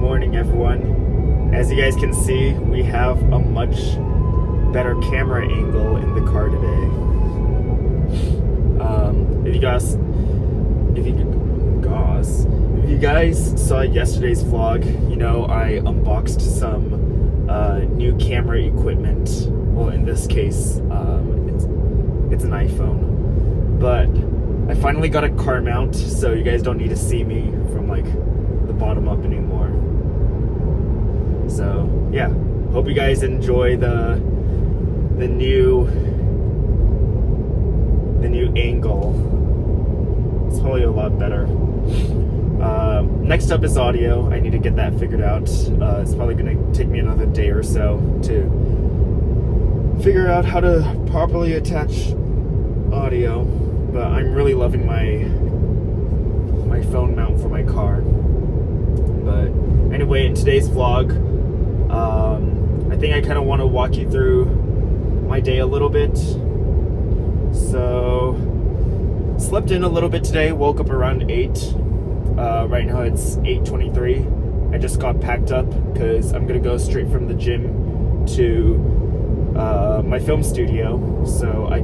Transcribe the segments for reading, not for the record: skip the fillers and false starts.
morning, everyone. As you guys can see, we have a much better camera angle in the car today. If you guys saw yesterday's vlog, I unboxed some new camera equipment. Well, in this case, it's an iPhone. But I finally got a car mount, so you guys don't need to see me from the bottom up anymore. So yeah, hope you guys enjoy the new angle. It's probably a lot better. Next up is audio. I need to get that figured out. It's probably going to take me another day or so to figure out how to properly attach audio. But I'm really loving my phone mount for my car. But anyway, in today's vlog, I think I kind of want to walk you through my day a little bit. So, slept in a little bit today, woke up around 8. Right now it's 8:23. I just got packed up because I'm going to go straight from the gym to my film studio so I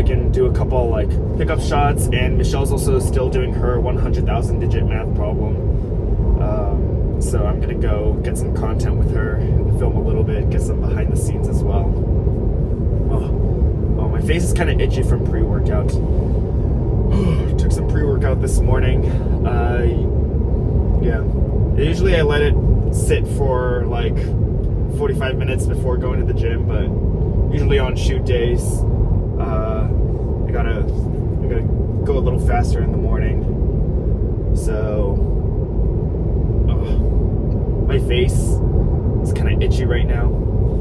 can do a couple pickup shots, and Michelle's also still doing her 100,000 digit math problem. So I'm gonna go get some content with her, film a little bit, get some behind the scenes as well. Oh, my face is kind of itchy from pre-workout. Took some pre-workout this morning. Yeah. Usually I let it sit for 45 minutes before going to the gym, but usually on shoot days, I gotta go a little faster in the morning. So my face is kind of itchy right now,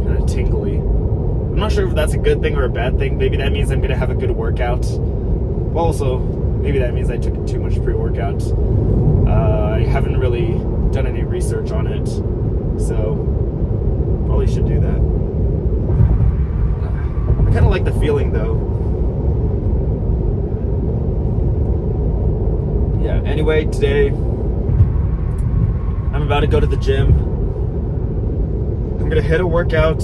kind of tingly. I'm not sure if that's a good thing or a bad thing. Maybe that means I'm gonna have a good workout. Well, also, maybe that means I took too much pre-workout. I haven't really done any research on it, so probably should do that. I kind of like the feeling though. Yeah, anyway, today I'm about to go to the gym. I'm gonna hit a workout.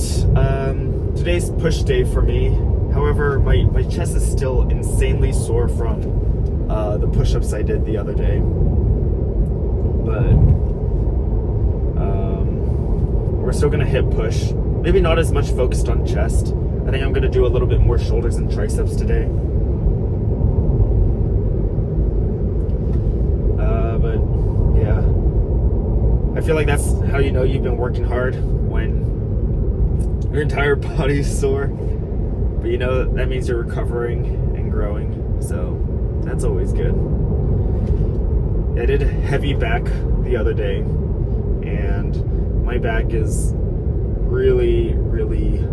Today's push day for me. However, my chest is still insanely sore from the push-ups I did the other day. But we're still gonna hit push. Maybe not as much focused on chest. I think I'm gonna do a little bit more shoulders and triceps today. But yeah, I feel like that's how you know you've been working hard, when your entire body's sore. But that means you're recovering and growing, so that's always good. I did heavy back the other day, and my back is really, really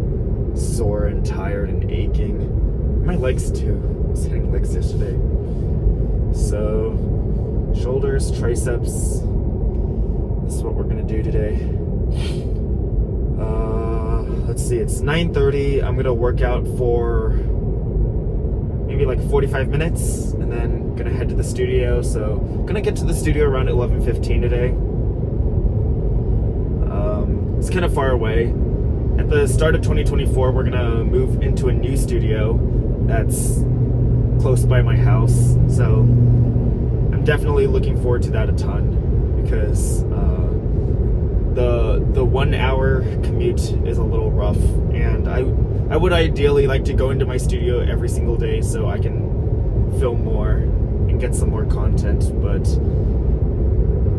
sore and tired and aching. My legs too. I was hitting legs yesterday. So, shoulders, triceps. This is what we're gonna do today. Let's see, it's 9:30. I'm gonna work out for maybe 45 minutes, and then gonna head to the studio. So gonna get to the studio around 11:15 today. It's kind of far away. At the start of 2024, we're gonna move into a new studio that's close by my house. So I'm definitely looking forward to that a ton, because the 1 hour commute is a little rough, and I would ideally like to go into my studio every single day so I can film more and get some more content, but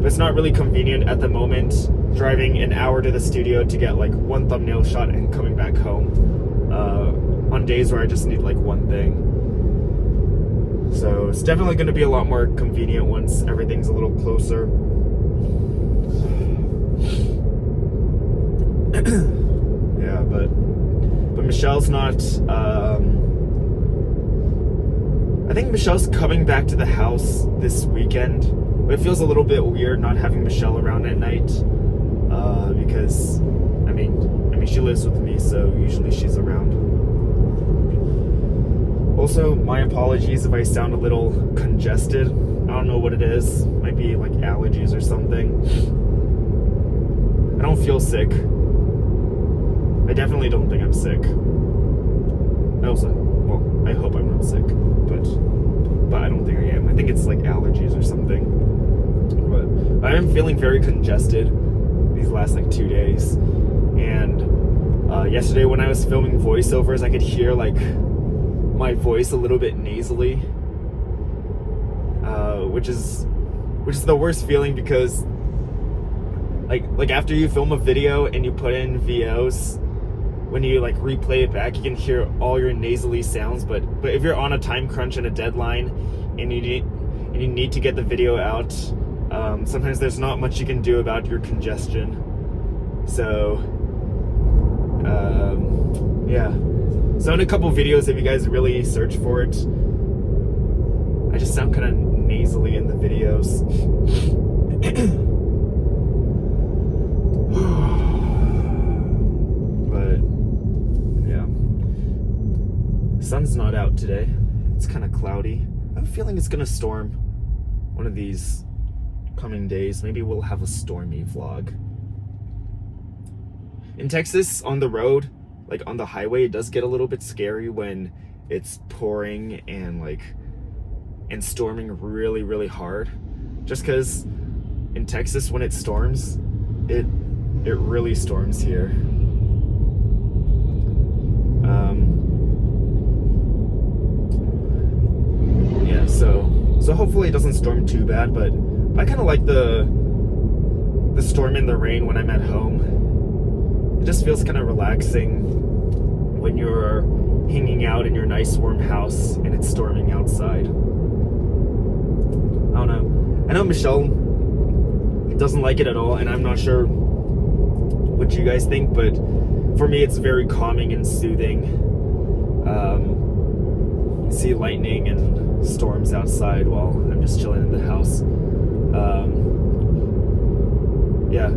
it's not really convenient at the moment, driving an hour to the studio to get one thumbnail shot and coming back home on days where I just need one thing. So it's definitely going to be a lot more convenient once everything's a little closer. Yeah, but Michelle's not. I think Michelle's coming back to the house this weekend. It feels a little bit weird not having Michelle around at night, because I mean she lives with me, so usually she's around. Also, my apologies if I sound a little congested. I don't know what it is. Might be like allergies or something. I don't feel sick. I definitely don't think I'm sick. I hope I'm not sick, but I don't think I am. I think it's like allergies or something. But I am feeling very congested these last like 2 days. And yesterday when I was filming voiceovers, I could hear like my voice a little bit nasally, which is the worst feeling, because like after you film a video and you put in VOs, when you like replay it back, you can hear all your nasally sounds, but if you're on a time crunch and a deadline and you need to get the video out, sometimes there's not much you can do about your congestion. So yeah, so in a couple videos, if you guys really search for it, I just sound kind of nasally in the videos. Sun's not out today. It's kind of cloudy. I have a feeling it's gonna storm one of these coming days. Maybe we'll have a stormy vlog. In Texas, on the road, like on the highway, it does get a little bit scary when it's pouring and storming really, really hard. Just because in Texas, when it storms, it really storms here. Yeah, so hopefully it doesn't storm too bad, but I kind of like the storm in the rain when I'm at home. It just feels kind of relaxing when you're hanging out in your nice warm house and it's storming outside. I don't know. I know Michelle doesn't like it at all, and I'm not sure what you guys think, but for me it's very calming and soothing. See lightning and storms outside while I'm just chilling in the house. Yeah,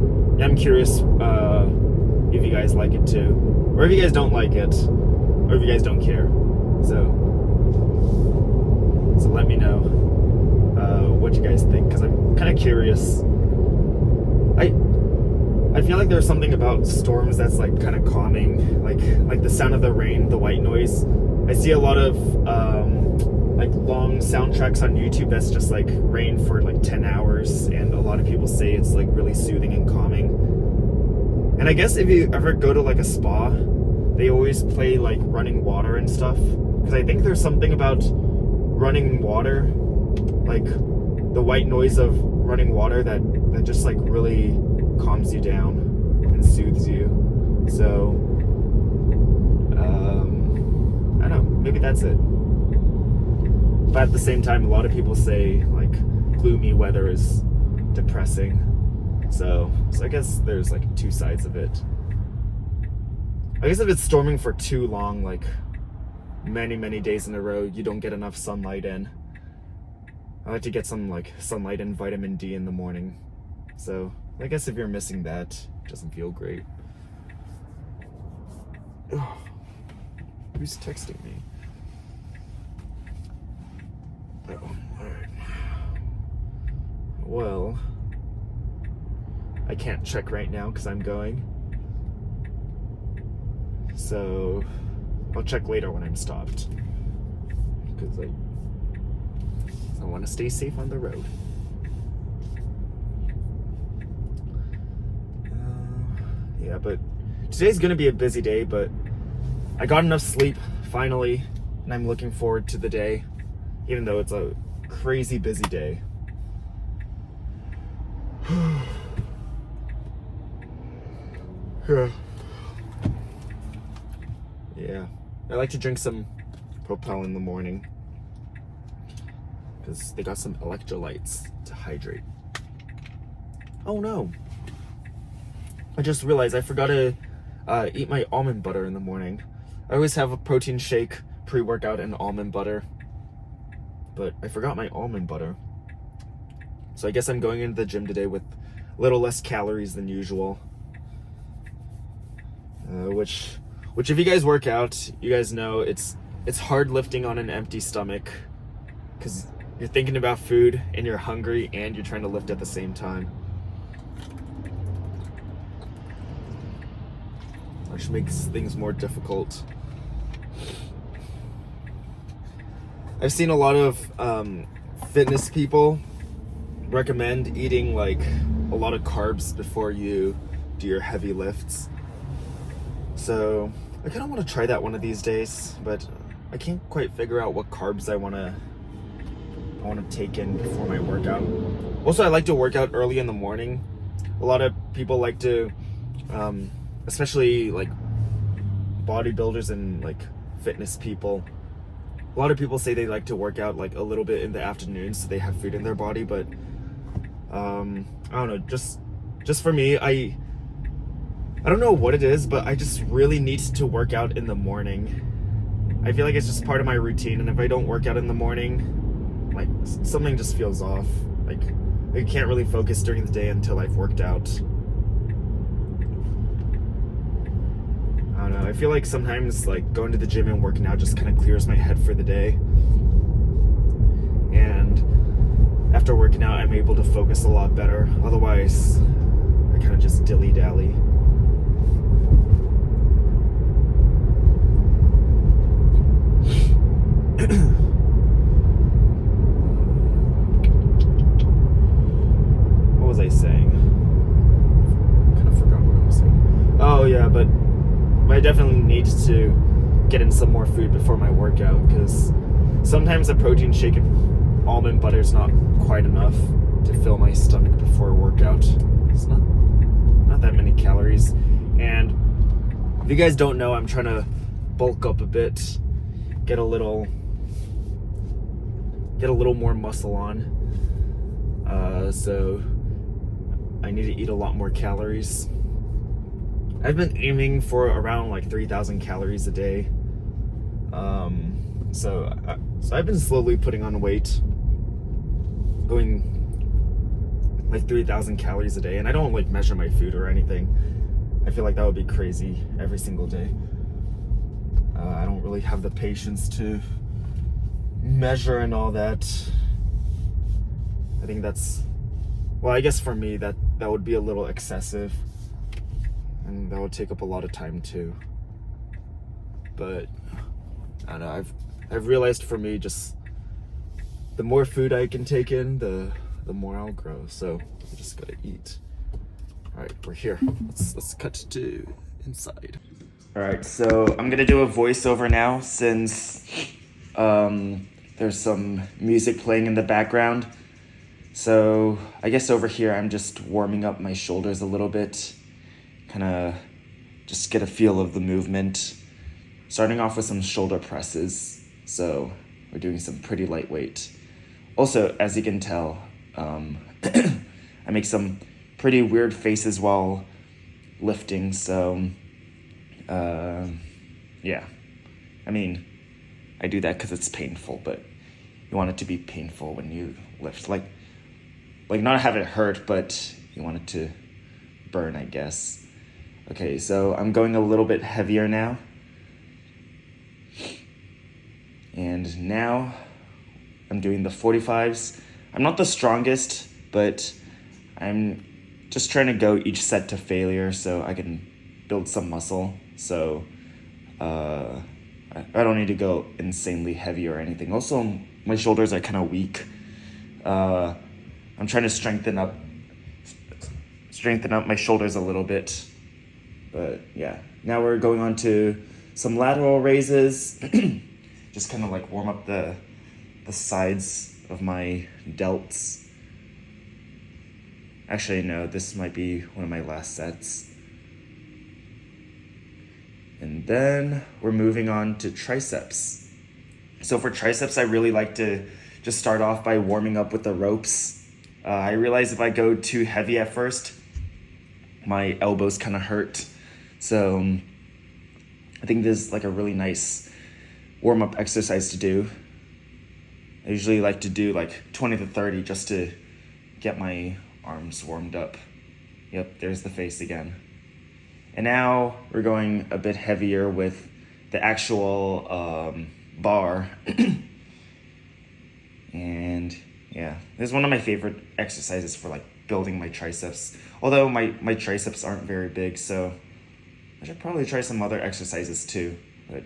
I'm curious if you guys like it too, or if you guys don't like it, or if you guys don't care. So let me know what you guys think, because I'm kind of curious. I feel like there's something about storms that's like kind of calming, like the sound of the rain, the white noise. I see a lot of like long soundtracks on YouTube that's just like rain for like 10 hours, and a lot of people say it's like really soothing and calming. And I guess if you ever go to like a spa, they always play like running water and stuff, because I think there's something about running water, like the white noise of running water, that just like really calms you down and soothes you. So I don't know, maybe that's it. But at the same time, a lot of people say like gloomy weather is depressing. So I guess there's like two sides of it. I guess if it's storming for too long, like many days in a row, you don't get enough sunlight in. I like to get some like sunlight and vitamin D in the morning. So I guess if you're missing that, it doesn't feel great. Who's texting me? Oh, alright. Well, I can't check right now because I'm going. So I'll check later when I'm stopped, because I want to stay safe on the road. Yeah, but today's gonna be a busy day, but I got enough sleep finally, and I'm looking forward to the day, even though it's a crazy busy day. Yeah, I like to drink some Propel in the morning, because they got some electrolytes to hydrate. Oh no, I just realized I forgot to eat my almond butter in the morning. I always have a protein shake, pre-workout, and almond butter, but I forgot my almond butter. So I guess I'm going into the gym today with a little less calories than usual. Which if you guys work out, you guys know it's hard lifting on an empty stomach, because you're thinking about food and you're hungry and you're trying to lift at the same time, which makes things more difficult. I've seen a lot of fitness people recommend eating like a lot of carbs before you do your heavy lifts. So I kind of want to try that one of these days, but I can't quite figure out what carbs I want to take in before my workout. Also, I like to work out early in the morning. A lot of people like to, especially like bodybuilders and like fitness people, a lot of people say they like to work out like a little bit in the afternoon so they have food in their body, but I don't know, just for me, I don't know what it is, but I just really need to work out in the morning. I feel like it's just part of my routine, and if I don't work out in the morning, like something just feels off. Like I can't really focus during the day until I've worked out. I don't know, I feel like sometimes like going to the gym and working out just kind of clears my head for the day. And after working out, I'm able to focus a lot better. Otherwise, I kind of just dilly-dally. What was I saying? Kind of forgot what I was saying. Oh yeah, but I definitely need to get in some more food before my workout, because sometimes a protein shake and almond butter is not quite enough to fill my stomach before a workout. It's not that many calories. And if you guys don't know, I'm trying to bulk up a bit, get a little more muscle on. So I need to eat a lot more calories. I've been aiming for around like 3,000 calories a day. So I've been slowly putting on weight, going like 3,000 calories a day, and I don't like measure my food or anything. I feel like that would be crazy every single day. I don't really have the patience to measure and all that. I think that's, well, I guess for me that would be a little excessive, and that would take up a lot of time too. But I don't know, I've realized for me, just the more food I can take in, the more I'll grow. So I just gotta eat. All right, we're here. Let's cut to inside. All right, so I'm gonna do a voiceover now, since there's some music playing in the background. So I guess over here I'm just warming up my shoulders a little bit, kind of just get a feel of the movement. Starting off with some shoulder presses. So we're doing some pretty lightweight. Also, as you can tell, I make some pretty weird faces while lifting, so yeah. I mean, I do that because it's painful, but you want it to be painful when you lift. Like not have it hurt, but you want it to burn, I guess. Okay, so I'm going a little bit heavier now. And now I'm doing the 45s. I'm not the strongest, but I'm just trying to go each set to failure so I can build some muscle. So I don't need to go insanely heavy or anything. Also, my shoulders are kind of weak. I'm trying to strengthen up my shoulders a little bit. But yeah, now we're going on to some lateral raises. Just kind of like warm up the sides of my delts. Actually, no, this might be one of my last sets. And then we're moving on to triceps. So for triceps, I really like to just start off by warming up with the ropes. I realize if I go too heavy at first, my elbows kind of hurt. So I think this is like a really nice warm-up exercise to do. I usually like to do like 20 to 30 just to get my arms warmed up. Yep, there's the face again. And now we're going a bit heavier with the actual bar. And yeah, this is one of my favorite exercises for like building my triceps. Although my triceps aren't very big, so I should probably try some other exercises too. But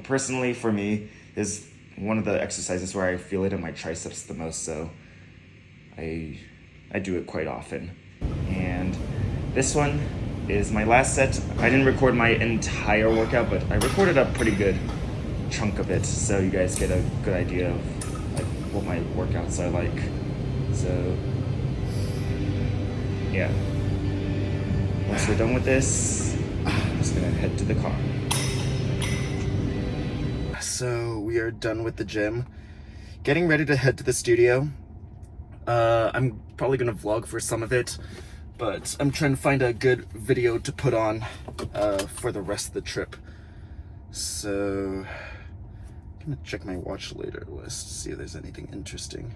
personally, for me, is one of the exercises where I feel it in my triceps the most, so I do it quite often. And this one is my last set. I didn't record my entire workout, but I recorded a pretty good chunk of it, so you guys get a good idea of like what my workouts are like. So yeah, once we're done with this, I'm just gonna head to the car. So we are done with the gym, getting ready to head to the studio. I'm probably gonna vlog for some of it, but I'm trying to find a good video to put on for the rest of the trip. So I'm gonna check my watch later list, see if there's anything interesting.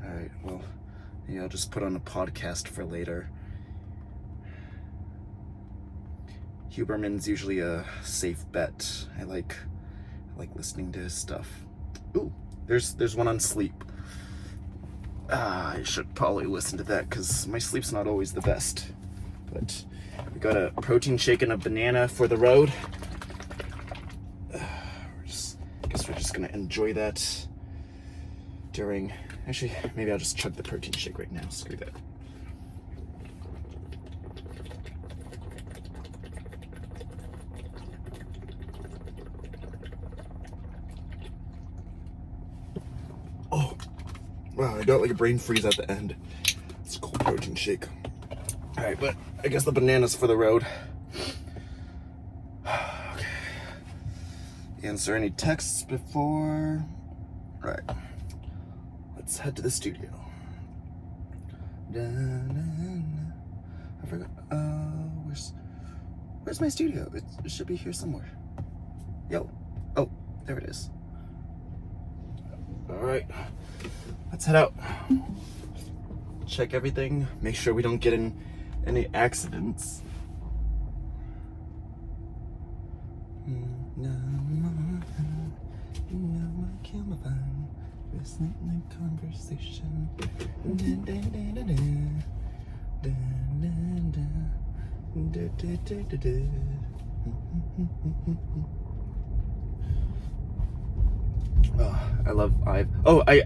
Alright, well, maybe I'll just put on a podcast for later. Huberman's usually a safe bet. I like listening to his stuff. Ooh, there's one on sleep. I should probably listen to that because my sleep's not always the best. But we got a protein shake and a banana for the road. I guess we're just gonna enjoy that during. Actually, maybe I'll just chug the protein shake right now. Screw that. Wow, I got like a brain freeze at the end. It's a cold protein shake. Alright, but I guess the banana's for the road. Okay. Answer any texts before. Right. Let's head to the studio. I forgot. Where's my studio? It should be here somewhere. Yo. Oh, there it is. Alright. Let's head out. Check everything. Make sure we don't get in any accidents. Conversation.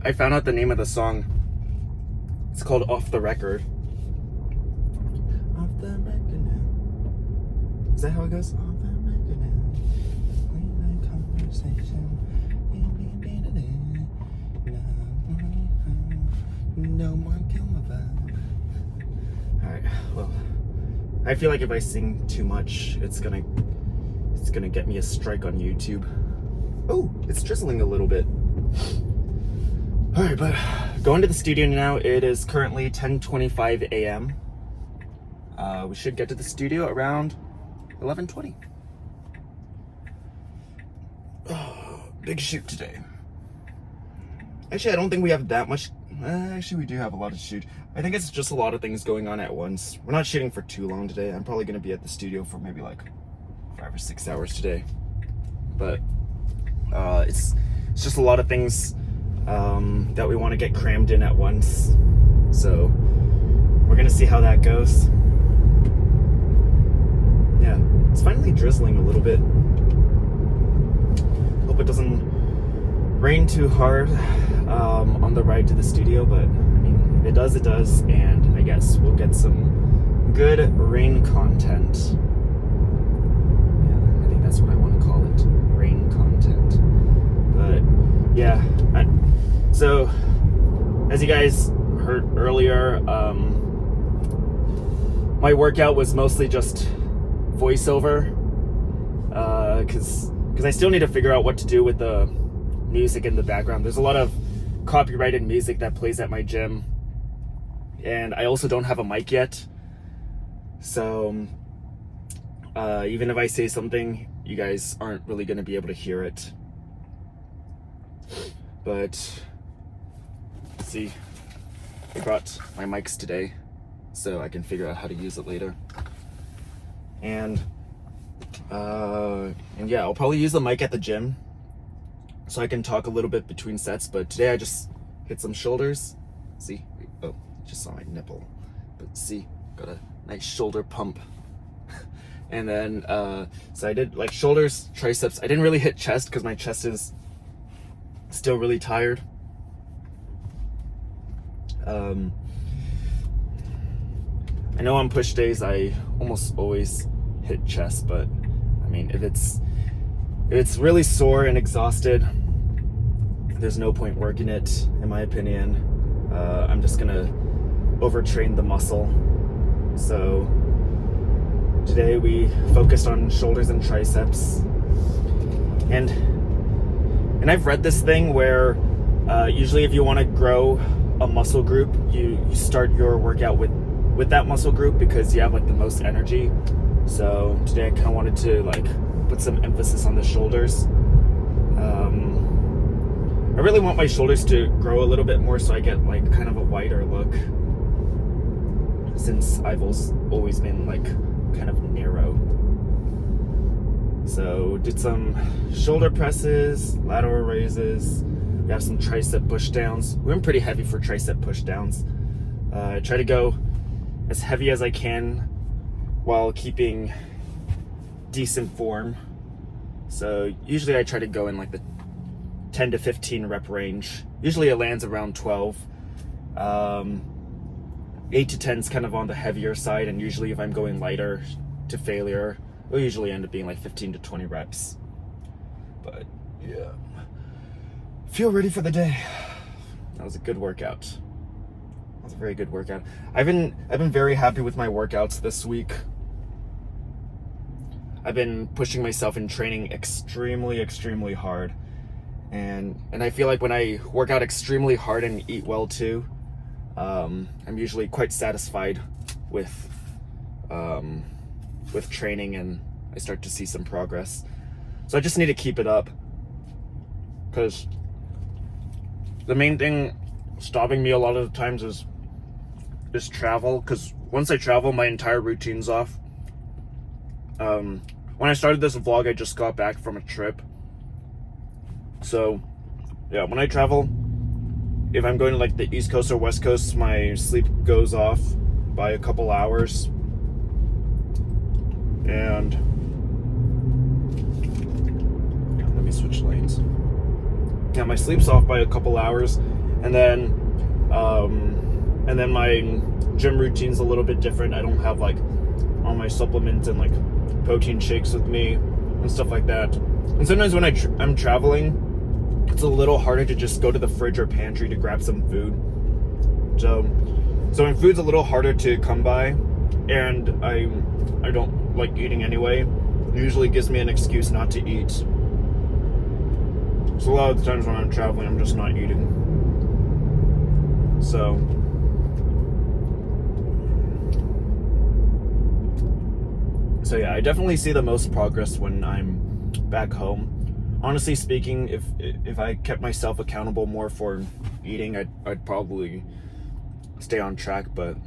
I found out the name of the song. It's called Off the Record. Off the record now. Is that how it goes? Off the record now. Late conversation. No more kill my vibe. Alright, well, I feel like if I sing too much, it's gonna get me a strike on YouTube. Oh, it's drizzling a little bit. Alright, but going to the studio now. It is currently 10:25 a.m. We should get to the studio around 11:20. Oh, big shoot today. Actually, I don't think we have that much. Actually, we do have a lot to shoot. I think it's just a lot of things going on at once. We're not shooting for too long today. I'm probably going to be at the studio for maybe like 5 or 6 hours today. But it's just a lot of things that we want to get crammed in at once. So we're going to see how that goes. Yeah, it's finally drizzling a little bit. Hope it doesn't rain too hard on the ride to the studio, but I mean, if it does, it does, and I guess we'll get some good rain content. Yeah, I think that's what I want to call it, rain content. But yeah, so as you guys heard earlier, my workout was mostly just voiceover, because I still need to figure out what to do with the music in the background. There's a lot of copyrighted music that plays at my gym, and I also don't have a mic yet, so even if I say something, you guys aren't really going to be able to hear it. But see, I brought my mics today so I can figure out how to use it later. And And yeah, I'll probably use the mic at the gym so I can talk a little bit between sets, but today I just hit some shoulders. See? Oh, just saw my nipple. But see, got a nice shoulder pump. And then, so I did like shoulders, triceps. I didn't really hit chest because my chest is still really tired. I know on push days I almost always hit chest, but I mean, if it's really sore and exhausted, there's no point working it, in my opinion. I'm just gonna overtrain the muscle. So today we focused on shoulders and triceps. And I've read this thing where usually if you want to grow a muscle group, you start your workout with that muscle group because you have like the most energy. So today I kind of wanted to like put some emphasis on the shoulders. I really want my shoulders to grow a little bit more so I get like kind of a wider look, since I've always been like kind of narrow. So did some shoulder presses, lateral raises. We have some tricep push downs. We went pretty heavy for tricep push downs. I try to go as heavy as I can while keeping decent form. So usually I try to go in like the 10 to 15 rep range. Usually it lands around 12. 8 to 10 is kind of on the heavier side, and usually if I'm going lighter to failure, it'll usually end up being like 15 to 20 reps. But yeah, feel ready for the day. That was a good workout. That was a very good workout. I've been very happy with my workouts this week. I've been pushing myself in training extremely hard. And I feel like when I work out extremely hard and eat well too, I'm usually quite satisfied with training, and I start to see some progress. So I just need to keep it up, because the main thing stopping me a lot of the times is travel, because once I travel, my entire routine's off. When I started this vlog, I just got back from a trip. So yeah, when I travel, if I'm going to like the East Coast or West Coast, my sleep goes off by a couple hours. And let me switch lanes. Yeah, my sleep's off by a couple hours, and then my gym routine's a little bit different. I don't have like all my supplements and like protein shakes with me and stuff like that. And sometimes when I'm traveling, it's a little harder to just go to the fridge or pantry to grab some food. So when food's a little harder to come by, and I don't like eating anyway, it usually gives me an excuse not to eat. So a lot of the times when I'm traveling, I'm just not eating. So yeah, I definitely see the most progress when I'm back home. Honestly speaking, if I kept myself accountable more for eating, I'd probably stay on track. But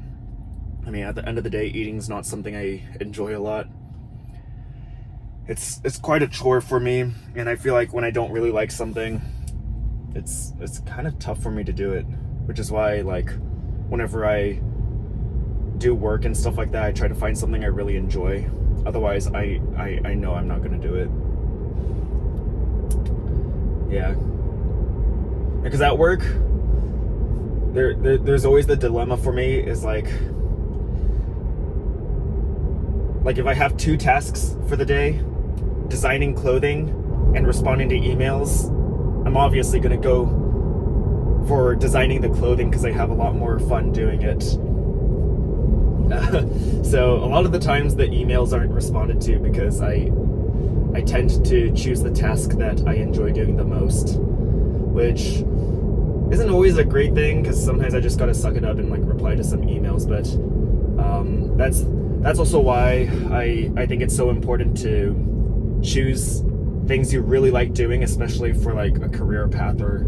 I mean, at the end of the day, eating's not something I enjoy a lot. It's quite a chore for me, and I feel like when I don't really like something, it's kind of tough for me to do it. Which is why, like, whenever I do work and stuff like that, I try to find something I really enjoy. Otherwise, I know I'm not gonna do it. Yeah, because at work, there's always the dilemma for me is like if I have 2 tasks for the day, designing clothing and responding to emails, I'm obviously gonna go for designing the clothing because I have a lot more fun doing it. So a lot of the times the emails aren't responded to because I tend to choose the task that I enjoy doing the most, which isn't always a great thing because sometimes I just gotta suck it up and like reply to some emails. But that's also why I think it's so important to choose things you really like doing, especially for like a career path or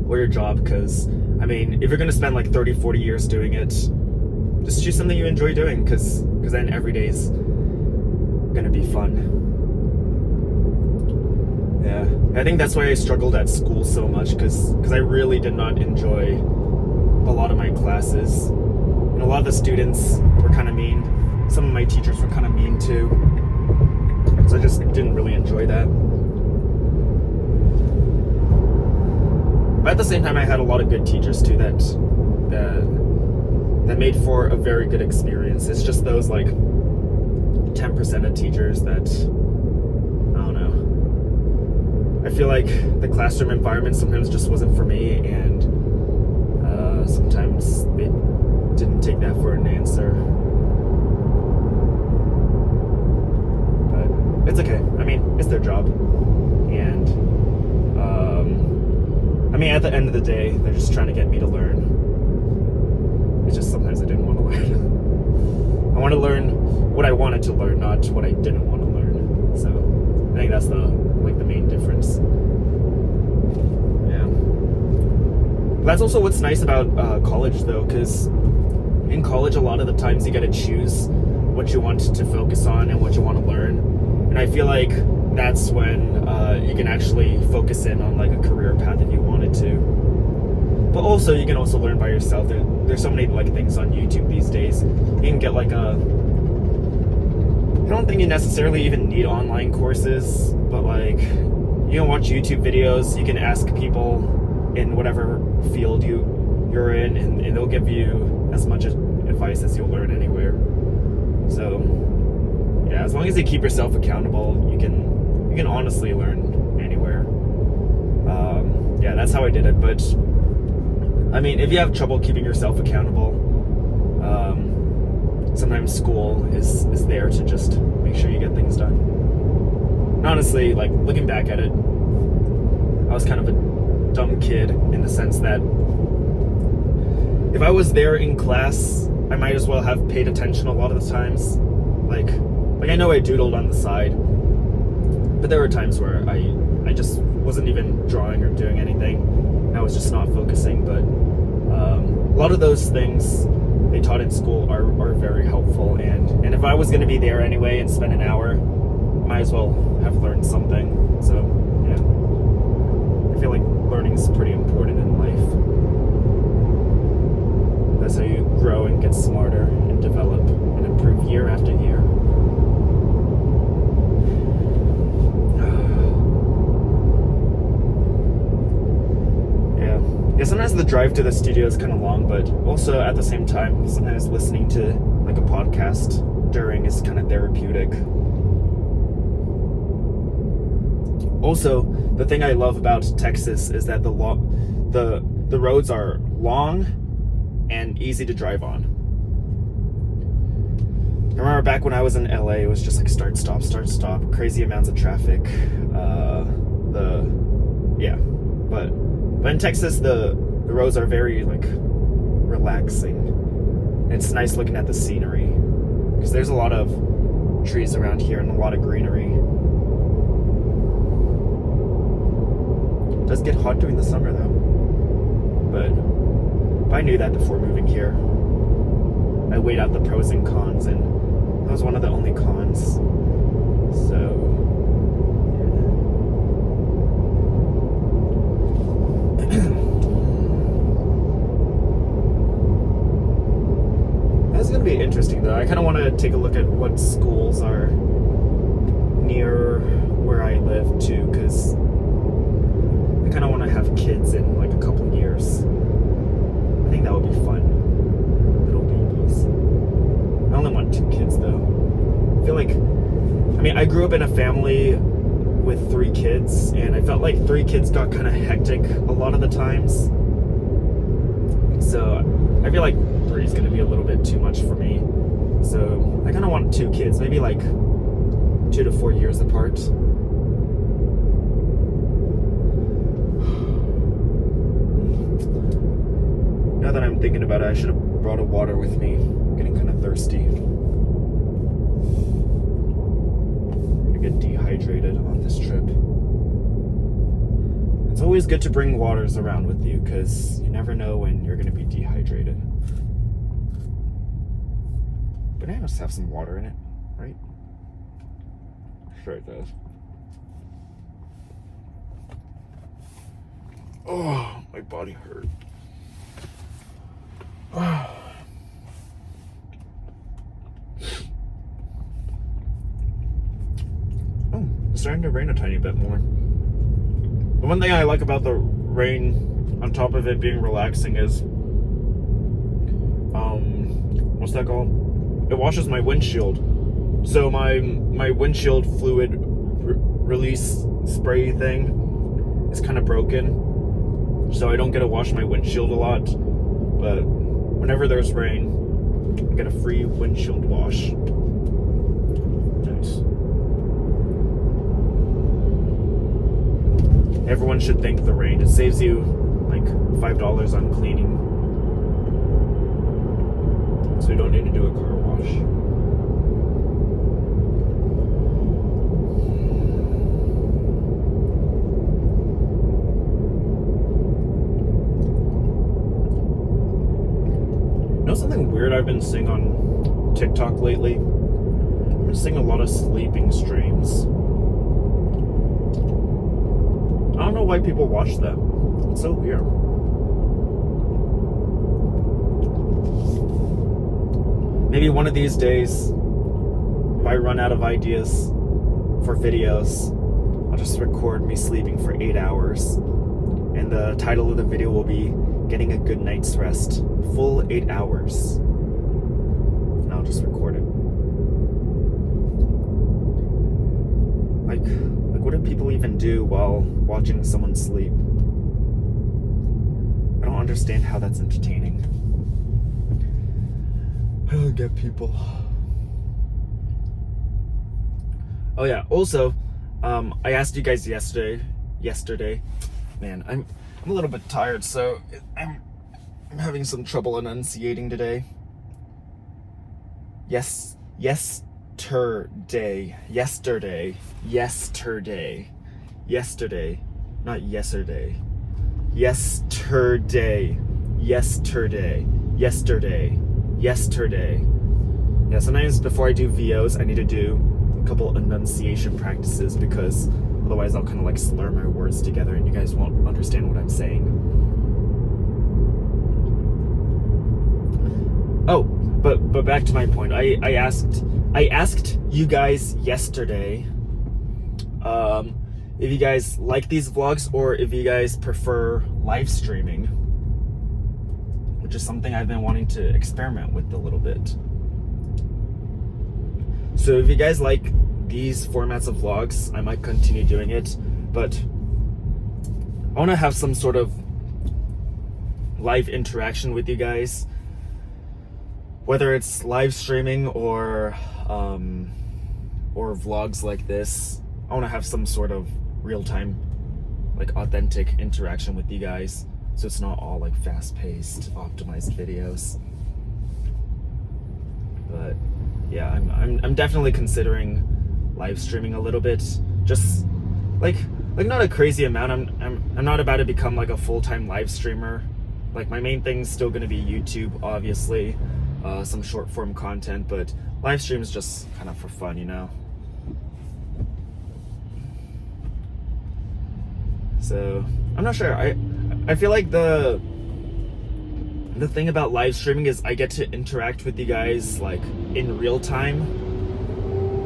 your job. Because I mean, if you're gonna spend like 30-40 years doing it, just choose something you enjoy doing, because then every day's gonna be fun. Yeah, I think that's why I struggled at school so much, because I really did not enjoy a lot of my classes. And a lot of the students were kind of mean. Some of my teachers were kind of mean too. So I just didn't really enjoy that. But at the same time, I had a lot of good teachers too that made for a very good experience. It's just those like 10% of teachers that, I don't know. I feel like the classroom environment sometimes just wasn't for me, and sometimes they didn't take that for an answer. But it's okay. I mean, it's their job. And I mean, at the end of the day, they're just trying to get me to learn. It's just sometimes I didn't want to learn. I want to learn what I wanted to learn, not what I didn't want to learn. So I think that's the main difference. Yeah. But that's also what's nice about college, though, because in college, a lot of the times you get to choose what you want to focus on and what you want to learn. And I feel like that's when you can actually focus in on like a career path if you wanted to. But also, you can also learn by yourself. There's so many like things on YouTube these days. You can get like I don't think you necessarily even need online courses, but like you can watch YouTube videos. You can ask people in whatever field you're in, and they'll give you as much advice as you'll learn anywhere. So yeah, as long as you keep yourself accountable, you can honestly learn anywhere. Yeah, that's how I did it. But I mean, if you have trouble keeping yourself accountable, sometimes school is there to just make sure you get things done. And honestly, like looking back at it, I was kind of a dumb kid in the sense that if I was there in class, I might as well have paid attention a lot of the times. Like I know I doodled on the side, but there were times where I just wasn't even drawing or doing anything. I was just not focusing. But a lot of those things they taught in school are very helpful. And if I was going to be there anyway and spend an hour, might as well have learned something. So yeah, I feel like learning is pretty important in life. That's how you grow and get smarter and develop and improve year after year. Yeah, sometimes the drive to the studio is kind of long, but also at the same time, sometimes listening to like a podcast during is kind of therapeutic. Also, the thing I love about Texas is that the roads are long and easy to drive on. I remember back when I was in LA, it was just like start, stop, crazy amounts of traffic. But in Texas, the roads are very like relaxing. It's nice looking at the scenery because there's a lot of trees around here and a lot of greenery. It does get hot during the summer though, but I knew that before moving here. I weighed out the pros and cons, and that was one of the only cons. So that's gonna be interesting though. I kind of want to take a look at what schools are near where I live too, because I kind of want to have kids in like a couple years. I think that would be fun. Little babies. I only want 2 kids though. I feel like, I grew up in a family with 3 kids, and I felt like 3 kids got kind of hectic a lot of the times. So I feel like 3 is going to be a little bit too much for me. So I kind of want 2 kids, maybe like 2 to 4 years apart. Now that I'm thinking about it, I should have brought a water with me. I'm getting kind of thirsty. I'm gonna get dehydrated on this trip. It's always good to bring waters around with you because you never know when you're gonna be dehydrated. Bananas have some water in it, right? sure it does. Oh, my body hurt. Oh, it's starting to rain a tiny bit more. The one thing I like about the rain, on top of it being relaxing, is what's that called? It washes my windshield. So my windshield fluid release spray thing is kind of broken, so I don't get to wash my windshield a lot. But whenever there's rain, I get a free windshield wash. Nice. Everyone should thank the rain. It saves you like $5 on cleaning, so you don't need to do a car wash. You know something weird I've been seeing on TikTok lately? I've been seeing a lot of sleeping streams. I don't know why people watch them. It's so weird. Maybe one of these days, if I run out of ideas for videos, I'll just record me sleeping for 8 hours. And the title of the video will be Getting a Good Night's Rest. Full 8 hours. And I'll just record it. Like what do people even do while watching someone sleep? I don't understand how that's entertaining. I don't get people. Oh yeah, also, I asked you guys yesterday, man, I'm a little bit tired, so I'm having some trouble enunciating today. Yesterday, not yesterday. Yesterday. Yeah, sometimes before I do VOs, I need to do a couple enunciation practices, because otherwise I'll kind of like slur my words together and you guys won't understand what I'm saying. Oh, but back to my point. I asked you guys yesterday if you guys like these vlogs or if you guys prefer live streaming, which is something I've been wanting to experiment with a little bit. So if you guys like these formats of vlogs, I might continue doing it, but I want to have some sort of live interaction with you guys, whether it's live streaming or vlogs like this. I want to have some sort of real-time, like authentic interaction with you guys, so it's not all like fast-paced, optimized videos. But yeah, I'm definitely considering live streaming a little bit. Just like not a crazy amount. I'm not about to become like a full-time live streamer. Like my main thing's still gonna be YouTube, obviously, some short-form content, but live stream is just kind of for fun, you know. So I'm not sure. I feel like the thing about live streaming is I get to interact with you guys like in real time.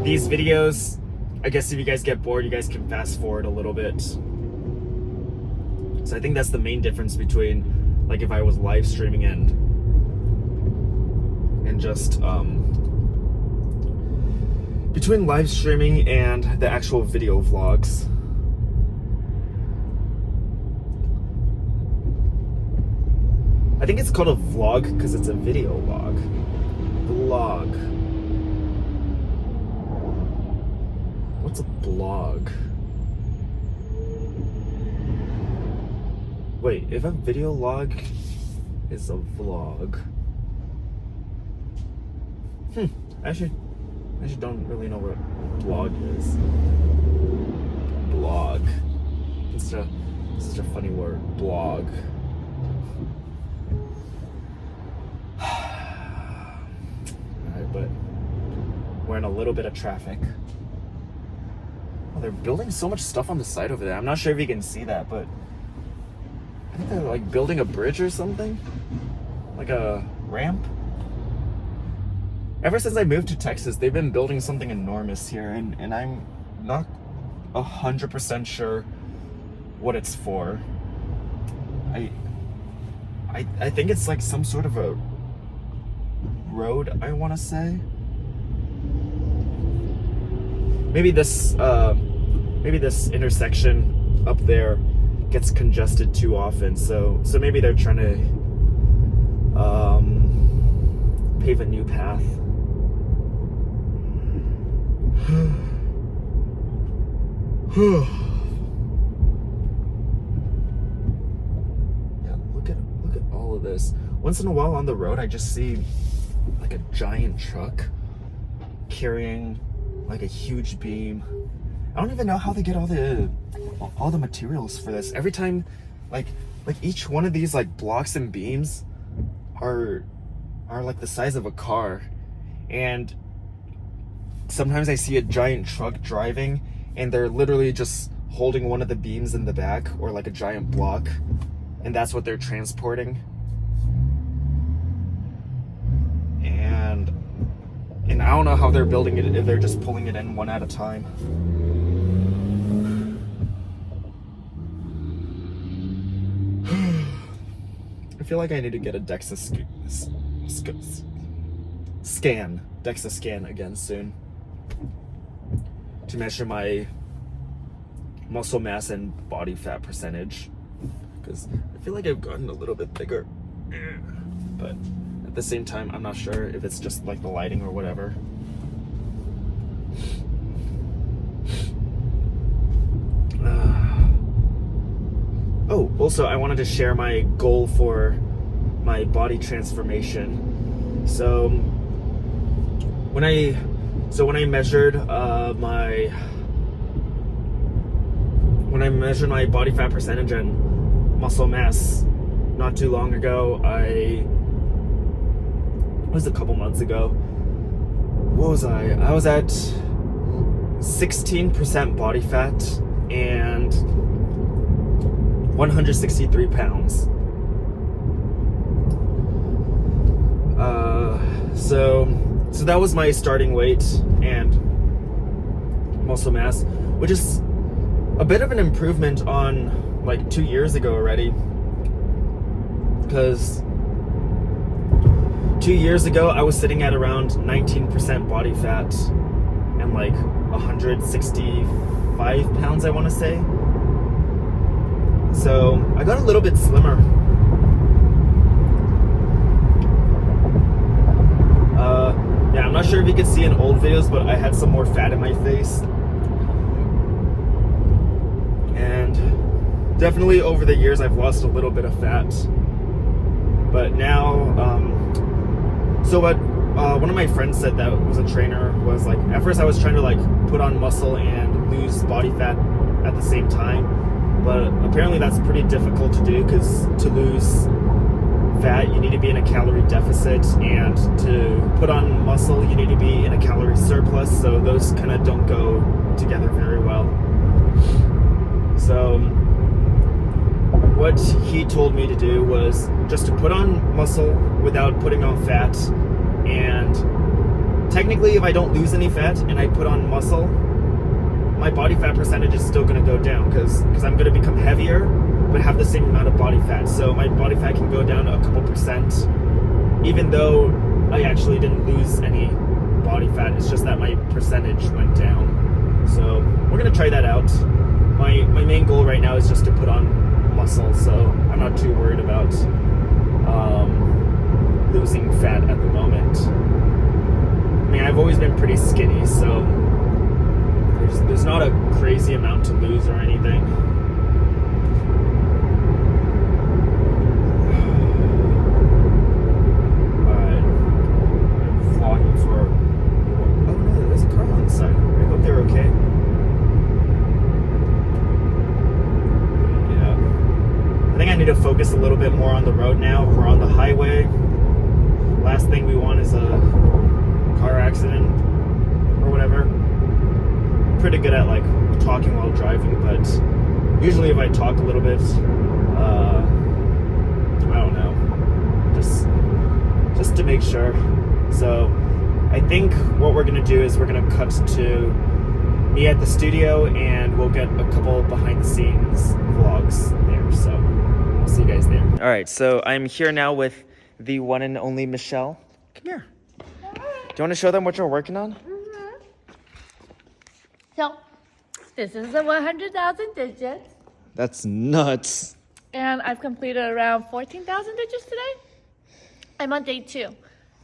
These videos, I guess if you guys get bored, you guys can fast forward a little bit. So I think that's the main difference between like if I was live streaming and just between live streaming and the actual video vlogs. I think it's called a vlog because it's a video log. Vlog. What's a blog? Wait, if a video log is a vlog. I actually don't really know what blog is. Blog. It's such a funny word. Blog. Alright, but we're in a little bit of traffic. they're building so much stuff on the side over there. I'm not sure if you can see that, but I think they're like building a bridge or something, like a ramp. Ever since I moved to Texas, they've been building something enormous here, and I'm not 100% sure what it's for. I think it's like some sort of a road, I want to say. Maybe this intersection up there gets congested too often, so maybe they're trying to pave a new path. Yeah, look at all of this. Once in a while on the road, I just see like a giant truck carrying like a huge beam. I don't even know how they get all the materials for this. Every time, like each one of these like blocks and beams are like the size of a car, and sometimes I see a giant truck driving and they're literally just holding one of the beams in the back, or like a giant block, and that's what they're transporting. And I don't know how they're building it, if they're just pulling it in one at a time. I feel like I need to get a DEXA scan again soon to measure my muscle mass and body fat percentage, because I feel like I've gotten a little bit bigger, but at the same time I'm not sure if it's just like the lighting or whatever. Oh, also I wanted to share my goal for my body transformation. So when I measured my body fat percentage and muscle mass not too long ago, it was a couple months ago. What was I? I was at 16% body fat and 163 pounds. So that was my starting weight and muscle mass, which is a bit of an improvement on like 2 years ago already. Because 2 years ago I was sitting at around 19% body fat and like 165 pounds, I want to say. So I got a little bit slimmer. Yeah, I'm not sure if you could see in old videos, but I had some more fat in my face. And definitely over the years I've lost a little bit of fat. But now, so what one of my friends said that was a trainer was like, at first I was trying to like put on muscle and lose body fat at the same time. But apparently that's pretty difficult to do, because to lose fat you need to be in a calorie deficit, and to put on muscle you need to be in a calorie surplus, so those kind of don't go together very well. So what he told me to do was just to put on muscle without putting on fat, and technically if I don't lose any fat and I put on muscle, my body fat percentage is still going to go down, because I'm going to become heavier but have the same amount of body fat. So my body fat can go down a couple percent, even though I actually didn't lose any body fat. It's just that my percentage went down. So we're going to try that out. My main goal right now is just to put on muscle, so I'm not too worried about losing fat at the moment. I mean, I've always been pretty skinny, so there's not a crazy amount to lose or anything. But I'm vlogging for... Oh no, there's a car on the side. I hope they're okay. Yeah. I think I need to focus a little bit more on the road now. We're on the highway. Last thing we want is a car accident or whatever. Pretty good at like talking while driving, but usually if I talk a little bit, I don't know, just to make sure. So I think what we're gonna do is we're gonna cut to me at the studio, and we'll get a couple behind the scenes vlogs there. So I'll see you guys there. All right, so I'm here now with the one and only Michelle. Come here. Do you want to show them what you're working on? So, this is the 100,000 digits. That's nuts. And I've completed around 14,000 digits today. I'm on day 2.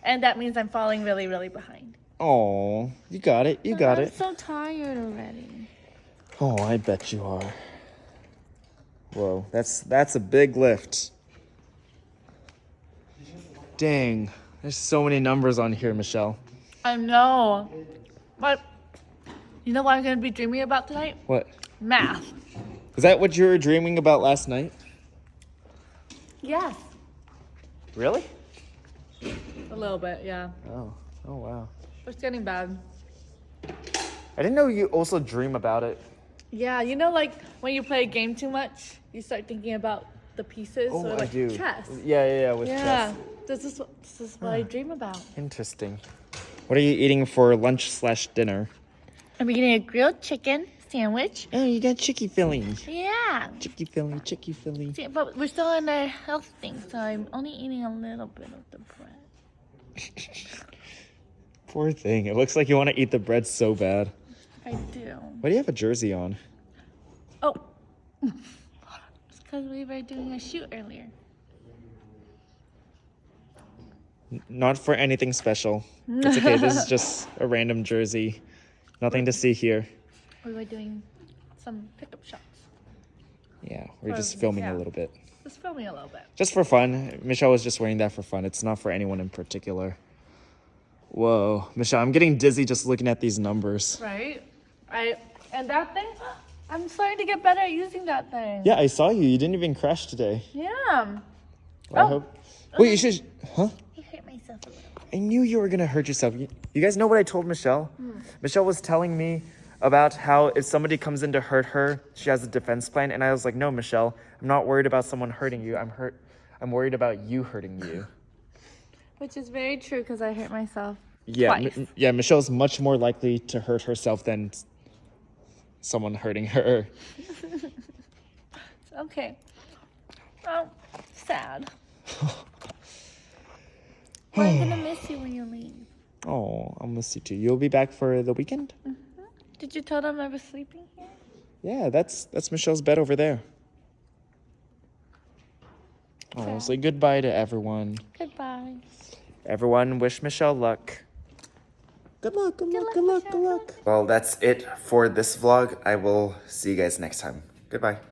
And that means I'm falling really, really behind. Oh, you got it. You got it. I'm so tired already. Oh, I bet you are. Whoa, that's a big lift. Dang, there's so many numbers on here, Michelle. I know. But you know what I'm going to be dreaming about tonight? What? Math. Is that what you were dreaming about last night? Yes. Really? A little bit, yeah. Oh wow. It's getting bad. I didn't know you also dream about it. Yeah, you know, like when you play a game too much, you start thinking about the pieces. Oh, or like I do. Chess. Yeah, with Yeah, chess. this is what I dream about. Interesting. What are you eating for lunch/dinner? I'm eating a grilled chicken sandwich. Oh, you got chicky filling. Yeah. Chicky filling. See, but we're still in the health thing, so I'm only eating a little bit of the bread. Poor thing. It looks like you want to eat the bread so bad. I do. Why do you have a jersey on? Oh. It's because we were doing a shoot earlier. Not for anything special. It's okay. This is just a random jersey. Nothing to see here. We were doing some pickup shots. Yeah, we're just filming a little bit. Just filming a little bit. Just for fun. Michelle was just wearing that for fun. It's not for anyone in particular. Whoa, Michelle, I'm getting dizzy just looking at these numbers. Right? And that thing, I'm starting to get better at using that thing. Yeah, I saw you. You didn't even crash today. Yeah. Well, I hope. Wait, you should. Huh? I hurt myself a little. I knew you were gonna hurt yourself. You guys know what I told Michelle? Michelle was telling me about how if somebody comes in to hurt her, she has a defense plan. And I was like, no, Michelle, I'm not worried about someone hurting you. I'm worried about you hurting you. Which is very true because I hurt myself. Yeah, twice. Michelle's much more likely to hurt herself than someone hurting her. Okay. Oh, sad. I'm gonna miss you when you leave. Oh, I'll miss you too. You'll be back for the weekend? Did you tell them I was sleeping here? Yeah, that's Michelle's bed over there. Oh, Okay. say goodbye to everyone. Goodbye. Everyone wish Michelle luck. Good luck. Michelle. Well, that's it for this vlog. I will see you guys next time. Goodbye.